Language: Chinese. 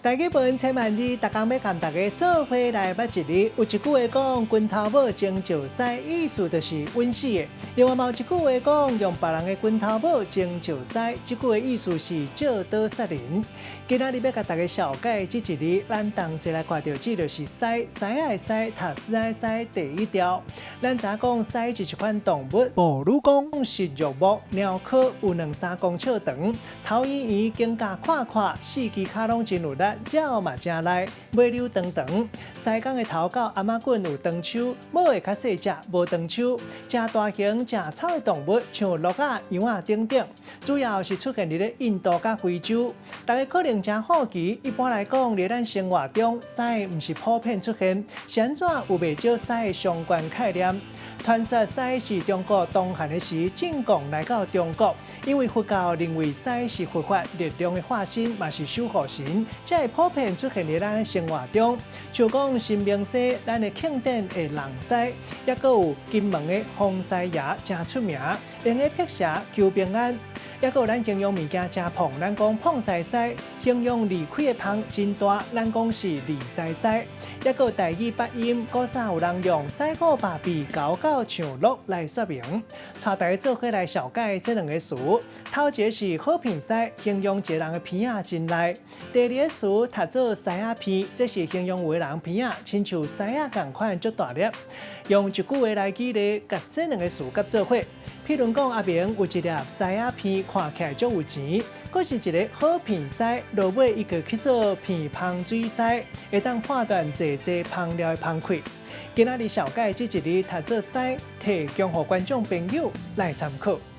大家本千万字，大家要跟大家做伙来捌一日。有一句话讲，拳头母争石狮，意思就是稳死的。另外，有一句话讲，用别人的拳头母争石狮，这句话意思是借刀杀人。今仔日要甲大家小解这一日，咱同齐来看到，这就是狮，狮爱狮，读诗爱狮第一条。咱知讲狮是一款动物，哺乳讲是肉目，鸟科有2-3公尺长，头圆圆，颈架宽宽，四肢脚拢真有力。鸟嘛真赖，尾溜长长。狮公的头到阿妈棍有长手，毛会较细只，无长手。真大型、真草的动物，像鹿仔、羊仔等等，主要是出现伫咧印度甲非洲。大家可能真好奇，一般来讲，伫咱生活中，狮毋是普遍出现，是安怎有袂少狮的相关概念？传说狮是中国东汉的时进贡来到中国，因为佛教认为狮是佛法力量的化身，嘛是守护神，才会普遍出现伫咱的生活中。像讲新明西，咱的庆典的龙狮，也阁有金门的红狮爷真出名，用个辟邪求平安。也阁有咱形容物件真胖，咱讲胖狮狮；形容离开的胖真大，咱讲是离狮狮。也阁有台语发音，古早有人用狮骨把臂高到像鹿来说明。带大家做伙来小解这2个词。头一个是好鼻狮，形容一个人的鼻仔真利；第二个词读做狮仔鼻，这是形容有个人鼻仔亲像狮仔同款足大粒。用一句话来举例，甲这2个词合做伙。譬如讲，阿明有一粒狮仔鼻，看起来足有钱；佫是一个好鼻狮，落尾伊个去做鼻芳水狮，会当判断济芳疗的芳气。今仔日小解这一日读做狮，提供予观众朋友来参考。